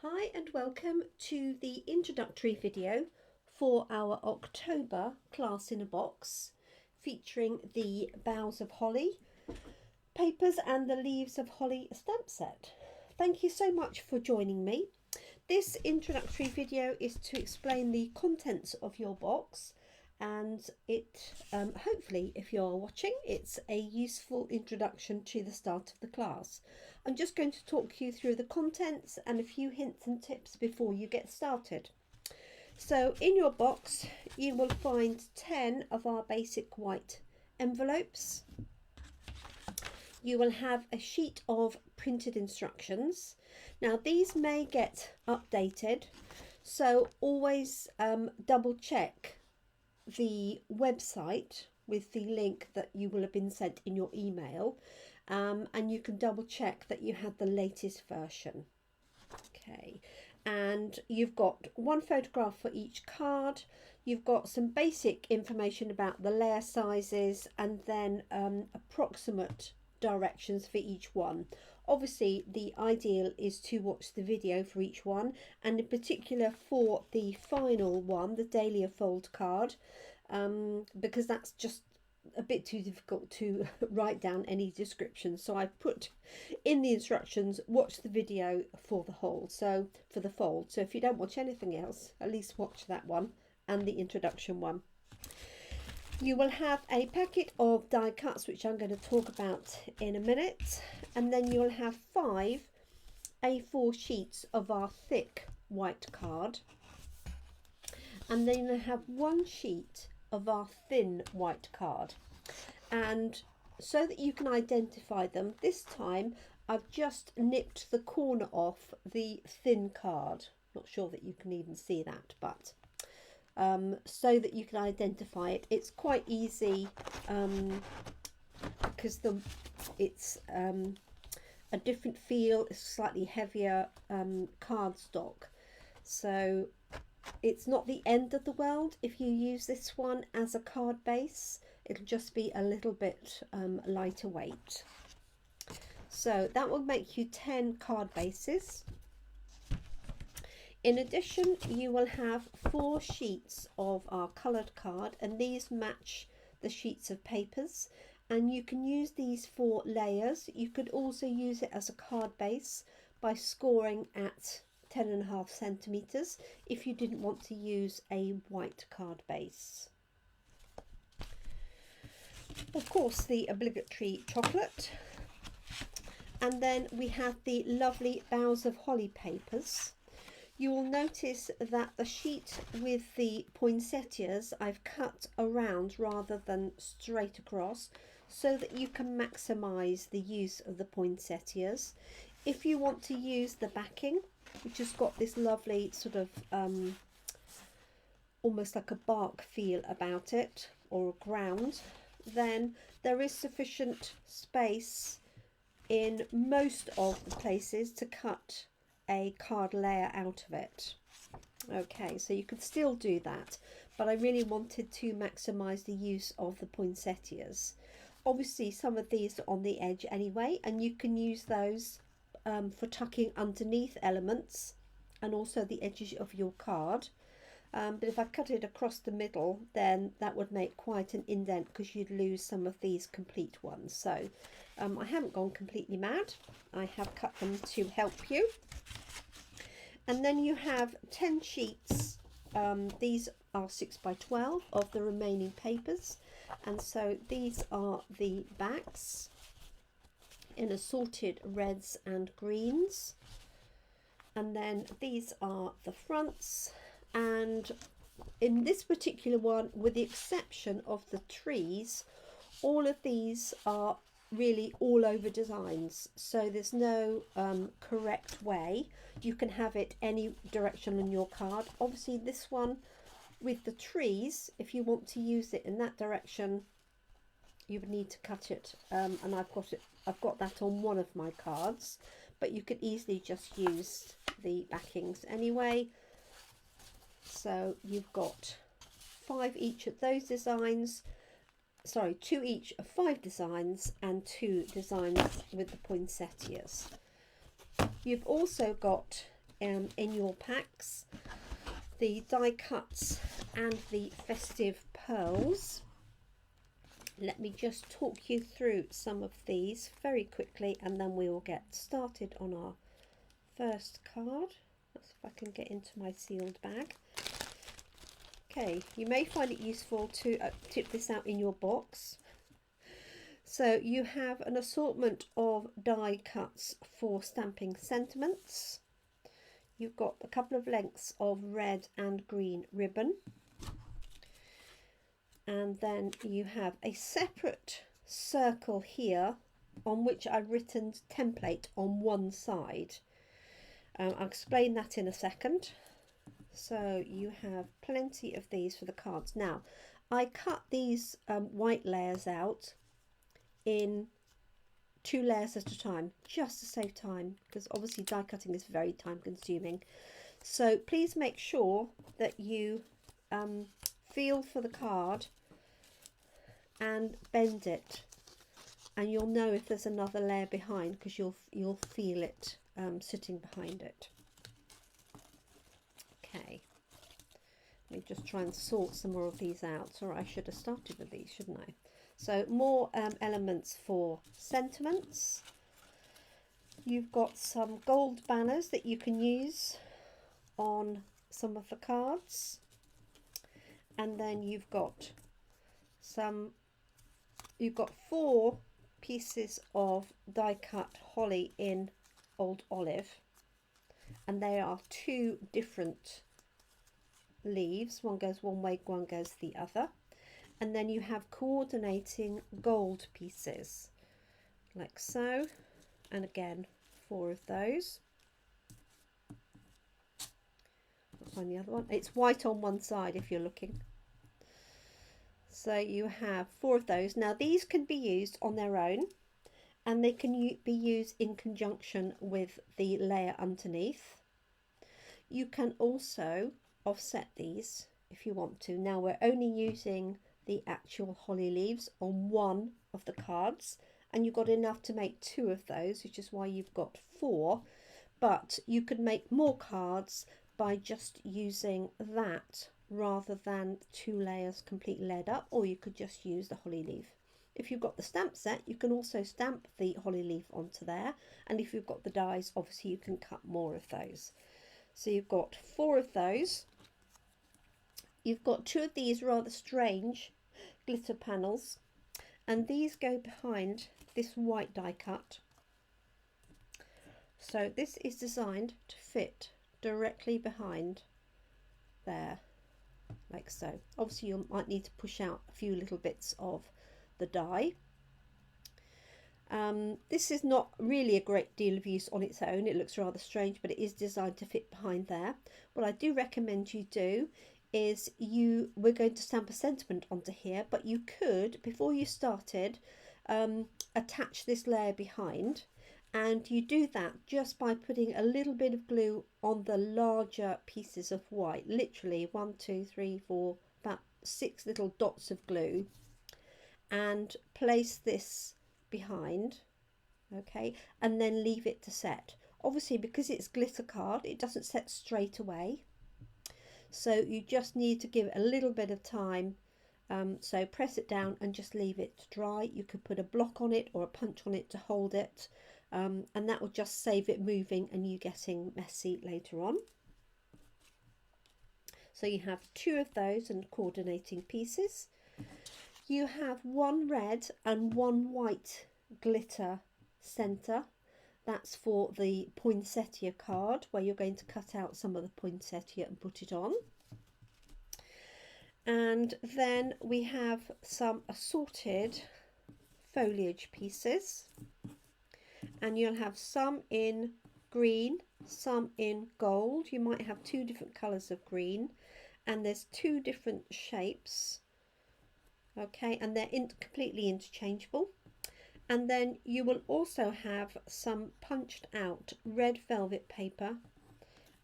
Hi and welcome to the introductory video for our October class in a box featuring the Boughs of Holly papers and the Leaves of Holly stamp set. Thank you so much for joining me. This introductory video is to explain the contents of your box, and hopefully, if you're watching, it's a useful introduction to the start of the class. I'm just going to talk you through the contents and a few hints and tips before you get started. So in your box you will find 10 of our basic white envelopes. You will have a sheet of printed instructions. Now these may get updated, so always double check the website with the link that you will have been sent in your email, and you can double check that you had the latest version. Okay, and you've got one photograph for each card. You've got some basic information about the layer sizes, and then approximate directions for each one. Obviously the ideal is to watch the video for each one, and in particular for the final one, the Dahlia Fold card, because that's just a bit too difficult to write down any descriptions. So I've put in the instructions, watch the video for the fold. So if you don't watch anything else, at least watch that one and the introduction one. You will have a packet of die cuts, which I'm going to talk about in a minute, and then you'll have 5 A4 sheets of our thick white card, and then you'll have 1 sheet of our thin white card. And so that you can identify them, this time I've just nipped the corner off the thin card. Not sure that you can even see that, but so that you can identify it. It's quite easy because it's a different feel, it's slightly heavier cardstock, so it's not the end of the world if you use this one as a card base. It'll just be a little bit lighter weight. So that will make you 10 card bases. In addition, you will have 4 sheets of our coloured card, and these match the sheets of papers, and you can use these for layers. You could also use it as a card base by scoring at 10.5 centimetres if you didn't want to use a white card base. Of course, the obligatory chocolate, and then we have the lovely Boughs of Holly papers. You will notice that the sheet with the poinsettias I've cut around rather than straight across, so that you can maximise the use of the poinsettias. If you want to use the backing, which has got this lovely sort of almost like a bark feel about it, or a ground, then there is sufficient space in most of the places to cut a card layer out of it. Okay, so you could still do that, but I really wanted to maximize the use of the poinsettias. Obviously some of these are on the edge anyway, and you can use those for tucking underneath elements and also the edges of your card. But if I cut it across the middle, then that would make quite an indent, because you'd lose some of these complete ones. So I haven't gone completely mad. I have cut them to help you. And then you have 10 sheets. These are 6 by 12 of the remaining papers, and so these are the backs in assorted reds and greens, and then these are the fronts. And in this particular one, with the exception of the trees, all of these are really all over designs, so there's no correct way. You can have it any direction on your card. Obviously this one with the trees, if you want to use it in that direction, you would need to cut it, and I've got that on one of my cards, but you could easily just use the backings anyway. So you've got 5 each of those designs, sorry, 2 each of 5 designs, and 2 designs with the poinsettias. You've also got in your packs, the die cuts and the festive pearls. Let me just talk you through some of these very quickly, and then we will get started on our first card. Let's see if I can get into my sealed bag. Okay, you may find it useful to tip this out in your box. So you have an assortment of die cuts for stamping sentiments. You've got a couple of lengths of red and green ribbon. And then you have a separate circle here on which I've written template on one side. I'll explain that in a second. So you have plenty of these for the cards. Now, I cut these white layers out in 2 layers at a time, just to save time, because obviously die cutting is very time consuming. So please make sure that you feel for the card and bend it, and you'll know if there's another layer behind, because you'll feel it sitting behind it. Okay, let me just try and sort some more of these out. Or I should have started with these, shouldn't I? So more elements for sentiments. You've got some gold banners that you can use on some of the cards, and then you've got 4 pieces of die cut holly in old olive, and they are 2 different leaves. One goes one way, one goes the other. And then you have coordinating gold pieces like so, and again 4 of those. I'll find the other one. It's white on one side if you're looking. So you have 4 of those. Now these can be used on their own, and they can be used in conjunction with the layer underneath. You can also offset these if you want to. Now we're only using the actual holly leaves on one of the cards, and you've got enough to make 2 of those, which is why you've got 4. But you could make more cards by just using that rather than 2 layers completely layered up, or you could just use the holly leaf. If you've got the stamp set, you can also stamp the holly leaf onto there, and if you've got the dies, obviously you can cut more of those. So you've got 4 of those. You've got 2 of these rather strange glitter panels, and these go behind this white die cut. So this is designed to fit directly behind there, like so. Obviously you might need to push out a few little bits of the die. This is not really a great deal of use on its own. It looks rather strange, but it is designed to fit behind there. What I do recommend you do is we're going to stamp a sentiment onto here, but you could, before you started, attach this layer behind, and you do that just by putting a little bit of glue on the larger pieces of white, literally 1, 2, 3, 4, about 6 little dots of glue, and place this behind, okay, and then leave it to set. Obviously, because it's glitter card, it doesn't set straight away, so you just need to give it a little bit of time. So press it down and just leave it to dry. You could put a block on it or a punch on it to hold it, and that will just save it moving and you getting messy later on. So you have 2 of those and coordinating pieces. You have 1 red and 1 white glitter centre. That's for the poinsettia card, where you're going to cut out some of the poinsettia and put it on. And then we have some assorted foliage pieces, and you'll have some in green, some in gold. You might have 2 different colours of green, and there's 2 different shapes, okay, and they're completely interchangeable. And then you will also have some punched out red velvet paper,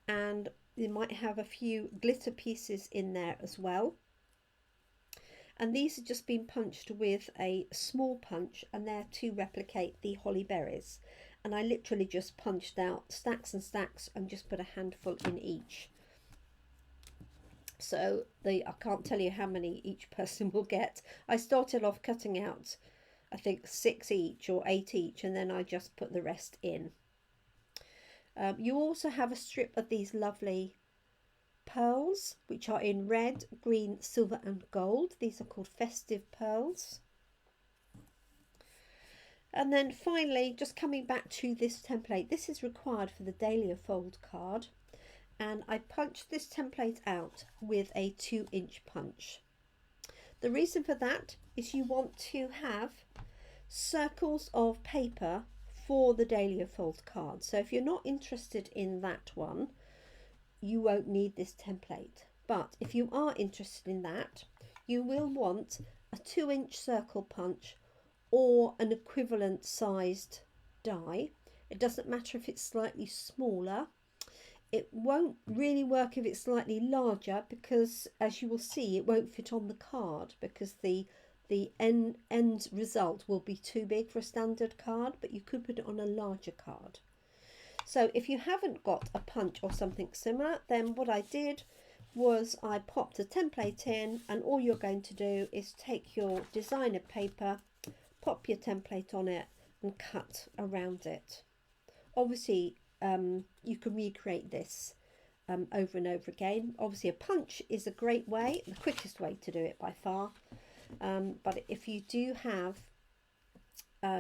and you might have a few glitter pieces in there as well. And these have just been punched with a small punch, and they're to replicate the holly berries. and I literally just punched out stacks and stacks and just put a handful in each. So I can't tell you how many each person will get. I started off cutting out, I think 6 each or 8 each, and then I just put the rest in. You also have a strip of these lovely pearls, which are in red, green, silver and gold. These are called festive pearls. And then finally, just coming back to this template, this is required for the Dahlia fold card. And I punched this template out with a 2-inch punch. The reason for that is you want to have circles of paper for the Dahlia fold card. So if you're not interested in that one, you won't need this template. But if you are interested in that, you will want a 2-inch circle punch or an equivalent sized die. It doesn't matter if it's slightly smaller. It won't really work if it's slightly larger, because as you will see, it won't fit on the card, because the end result will be too big for a standard card, but you could put it on a larger card. So if you haven't got a punch or something similar, then what I did was I popped a template in, and all you're going to do is take your designer paper, pop your template on it and cut around it. Obviously you can recreate this over and over again. Obviously a punch is a great way, the quickest way to do it by far, but if you do have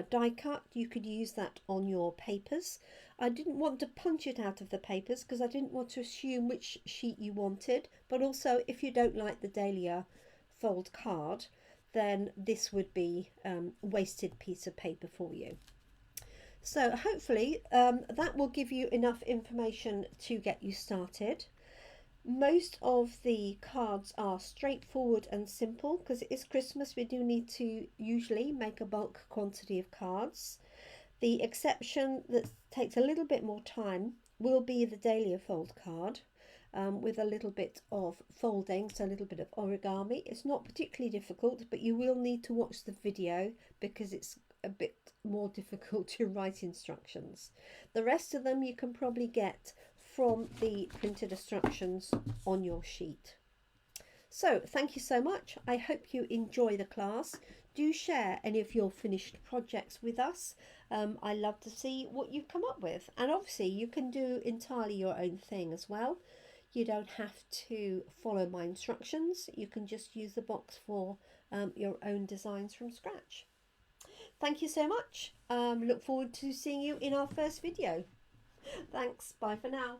die cut, you could use that on your papers. I didn't want to punch it out of the papers because I didn't want to assume which sheet you wanted, but also if you don't like the Dahlia fold card, then this would be a wasted piece of paper for you. So hopefully that will give you enough information to get you started. Most of the cards are straightforward and simple because it is Christmas. We do need to usually make a bulk quantity of cards. The exception that takes a little bit more time will be the Dahlia fold card, with a little bit of folding, so a little bit of origami. It's not particularly difficult, but you will need to watch the video because it's a bit more difficult to write instructions. The rest of them you can probably get from the printed instructions on your sheet. So thank you so much. I hope you enjoy the class. Do share any of your finished projects with us. I love to see what you've come up with, and obviously you can do entirely your own thing as well. You don't have to follow my instructions. You can just use the box for your own designs from scratch. Thank you so much. Look forward to seeing you in our first video. Thanks. Bye for now.